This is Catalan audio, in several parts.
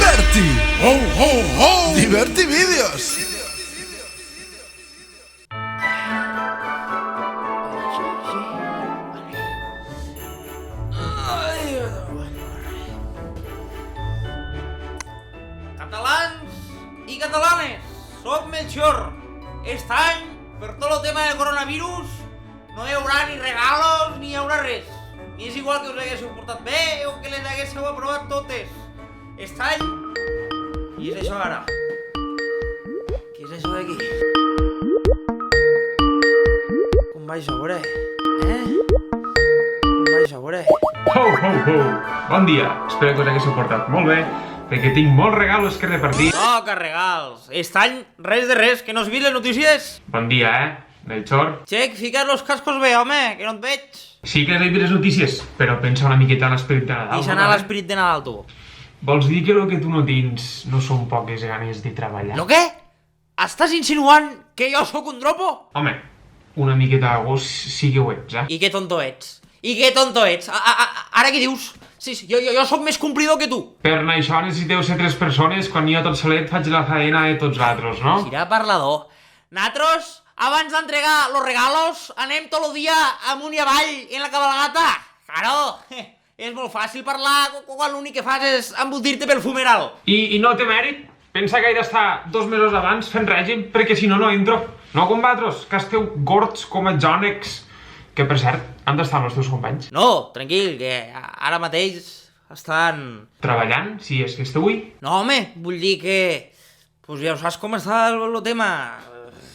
Berti! Ho, ho, ho! Diverti Vídeos! Catalans i catalanes, soc Melchor. Este any, per tot el tema del coronavirus, no hi haurà ni regalos ni hi haurà res. Ni és igual que us haguéssiu portat bé o que les haguéssiu aprovat totes. Este any... I és això ara? Què és això d'aquí? Com va això, veure? Com va això, veure? Ho, ho, ho! Bon dia! Espero que us haguéssiu portat molt bé, perquè tinc molts regalos que repartir. No, que regals! Este any, res de res, que no has vist les notícies? Bon dia, Melchor. Xec, fica't los cascos bé, home, que no et veig. Sí que he vist les notícies, però pensa una miqueta en l'esperit de Nadal. Deixa anar l'esperit de Nadal, tu. Vols dir que el que tu no tens no són poques ganes de treballar? Lo què? Estàs insinuant que jo sóc un dropo? Home, una miqueta de gos sí que ho ets, I que tonto ets? I que tonto ets? Ara què dius? Sí, jo sóc més complidor que tu. Per anar això necessiteu ser 3 persones quan jo tot solet faig la faena de tots l'altres, no? Serà parlador. Natros, abans d'entregar los regalos, anem tot el dia amunt i avall en la cabalgata. Claro, és molt fàcil parlar quan l'únic que fas és embotir-te pel fumeral. I no té mèrit? Pensa que he d'estar 2 mesos abans fent règim, perquè si no, no entro. No com vosaltres, que esteu gords com a jònecs. Que, per cert, han d'estar els teus companys. No, tranquil, que ara mateix estan... Treballant, si és que esteu-hi? No, home, vull dir que... Pues ja saps com està el tema.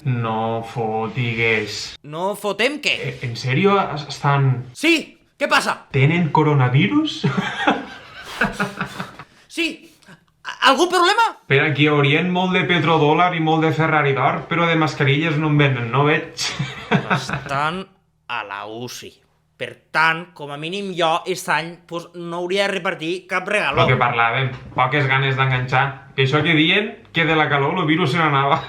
No fotigues. No fotem què? En sèrio estan... Sí, què passa? Tenen coronavirus? Sí, algun problema? Per aquí haurien molt de petrodòlar i molt de Ferrari d'or, però de mascarilles no en venen, no veig. Estan a la UCI. Per tant, com a mínim jo, aquest any, pues, no hauria de repartir cap regalo. El que parlàvem, poques ganes d'enganxar. Que això que diuen, que de la calor el virus se n'anava.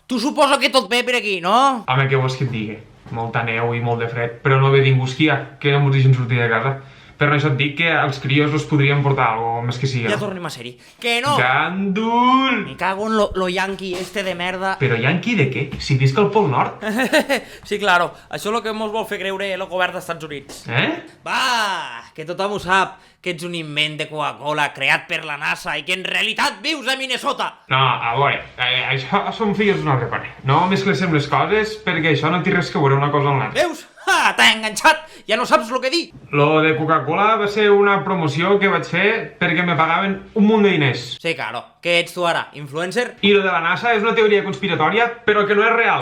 Tu suposo que tot bé per aquí, no? Home, què vols que et digui? Molta neu i molt de fred, però no ve d'ingústia, que no ens deixen sortir de casa. Però això et dic que els crios els podrien portar alguna més que siga. Ja tornem a ser-hi. Que no! Gandul! Me cago en lo yanqui este de merda. Però yanqui de què? Si visc al Pol Nord. Sí, claro. Això és el que mos vol fer creure el govern dels Estats Units. Va, que tothom ho sap, que ets un invent de Coca-Cola creat per la NASA i que en realitat vius a Minnesota. No, a veure, això són filles d'una altra part. No mesclessem les coses perquè això no té res que veure una cosa amb l'altra. Veus? T'ha enganxat! Ja no saps el que dir! Lo de Coca-Cola va ser una promoció que vaig fer perquè me pagaven un munt de diners. Sí, claro. Què ets tu ara? Influencer? I lo de la NASA és una teoria conspiratòria, però que no és real.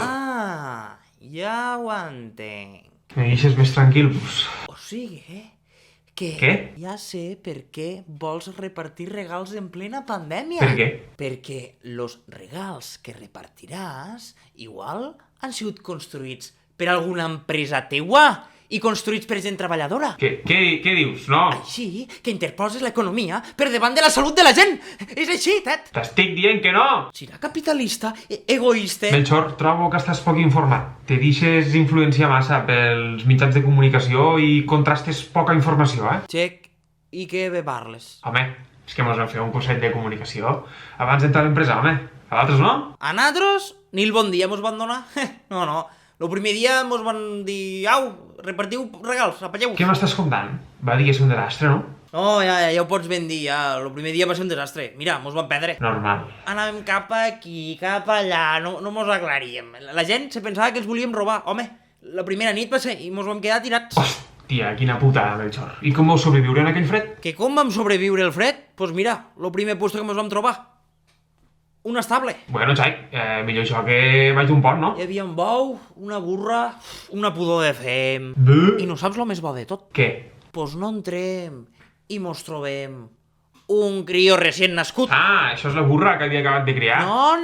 Ja ho entenc. Me deixes més tranquil, pues. O sigui, que... Què? Ja sé per què vols repartir regals en plena pandèmia. Per què? Perquè los regals que repartiràs igual han sigut construïts per alguna empresa teua i construïts per gent treballadora. Què dius? No. Així que interposes l'economia per davant de la salut de la gent. És així, Ted. T'estic dient que no. Serà capitalista, egoista... Melchor, trobo que estàs poc informat. Te deixes influenciar massa pels mitjans de comunicació i contrastes poca informació, Xec, i què bé parles? Home, és que mos vam fer un curset de comunicació abans d'entrar a l'empresa, home. A l'altres no? A nosaltres, ni el bon dia mos van donar. No. El primer dia mos van dir, au, repartiu regals, apalleu. Què m'estàs contant? Va dir que és un desastre, no? No, ja ho pots ben dir, ja. El primer dia va ser un desastre. Mira, mos van perdre. Normal. Anàvem cap aquí, cap allà, no mos aclaríem. La gent se pensava que els volíem robar. Home, la primera nit va ser i mos vam quedar tirats. Hòstia, quina putada, Melchor. I com vau sobreviure en aquell fred? Que com vam sobreviure el fred? Pues mira, el primer puesto que mos vam trobar. Un estable. Bueno, xai, millor això que vaig un pont, no? Hi havia un bou, una burra, una pudor de fem... I no saps el més bo de tot? Què? Pues no entrem i mos trobem un crio recient nascut. Això és la burra que havia acabat de criar. No.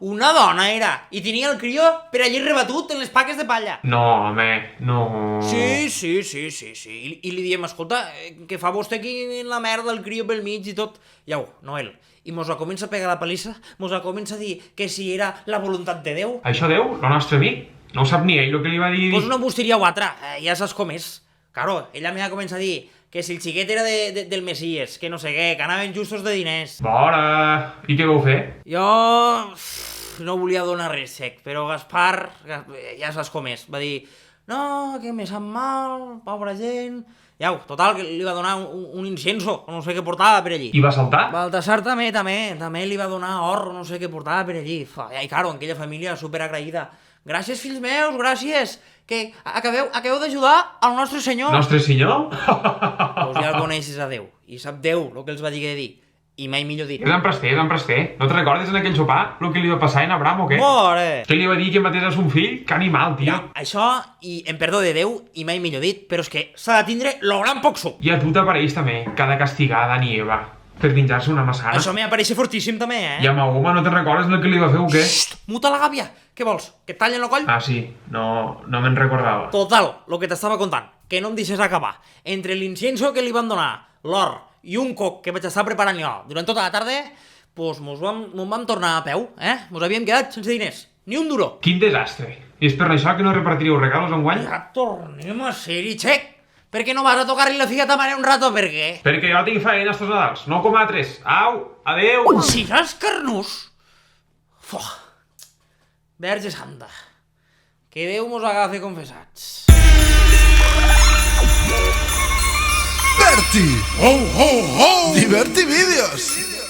Una dona era. I tenia el crio per allí rebatut en les paques de palla. No, home, no... Sí. I li diem, escolta, que fa vostè aquí en la merda el crio pel mig i tot. Iau, Noel. I mos la comença a pegar la palissa, mos la comença a dir que si era la voluntat de Déu. Això Déu, el nostre amic, No ho sap ni ell, el que li va dir... Pues una busteria o altra, ja saps com és. Claro, ella m'ha començat a dir que si el xiquet era del Messies, que no sé què, que anaven justos de diners. Bona! I què vau fer? Jo no volia donar res sec, però Gaspar, ja saps com és, va dir no, que me sap mal, pobra gent... Iau, total, que li va donar un incienso, no sé què portava per allí. I va saltar? Baltasar també li va donar or, no sé què portava per allí. I claro, aquella família superagraïda. Gràcies, fills meus, gràcies, que acabeu d'ajudar al nostre senyor. Nostre senyor? Pues ja el coneixes a Déu, i sap Déu el que els va dir que dir, i mai millor dit. És en prester. No te recordes en aquell sopar el que li va passar en Abraham o què? More! Què li va dir que matés a son fill? Que animal, tio. Ja, això, i en perdó de Déu, i mai millor dit, però és que s'ha de tindre lo gran poc suc. I a tu t'apareix també, que ha de castigar Adán i Eva per menjar-se una massana. Això me apareix fortíssim també, I a Mahoma no te'n recordes el que li va fer o què? Muta la gàbia, què vols? Que et tallen el coll? Ah, sí, no me'n recordava. Total, lo que t'estava contant, que no em deixes acabar. Entre l'incienso que li van donar, l'or i un coc que vaig estar preparant jo durant tota la tarda, pues mos vam tornar a peu, Mos havíem quedat sense diners, ni un duro. Quin desastre. I és per això que no repartiríeu regalos enguany? Ja tornem a ser-hi, xec! Per què no vas a tocar-li la figa a ta mare un rato, per què? Perquè jo tinc feina estos Nadals, no com altres. Au, adeu! Sigues carnús! Fuà! Verge Santa, que Déu mos agafi confessats. Berti! Ho, ho, ho! Diverti vídeos!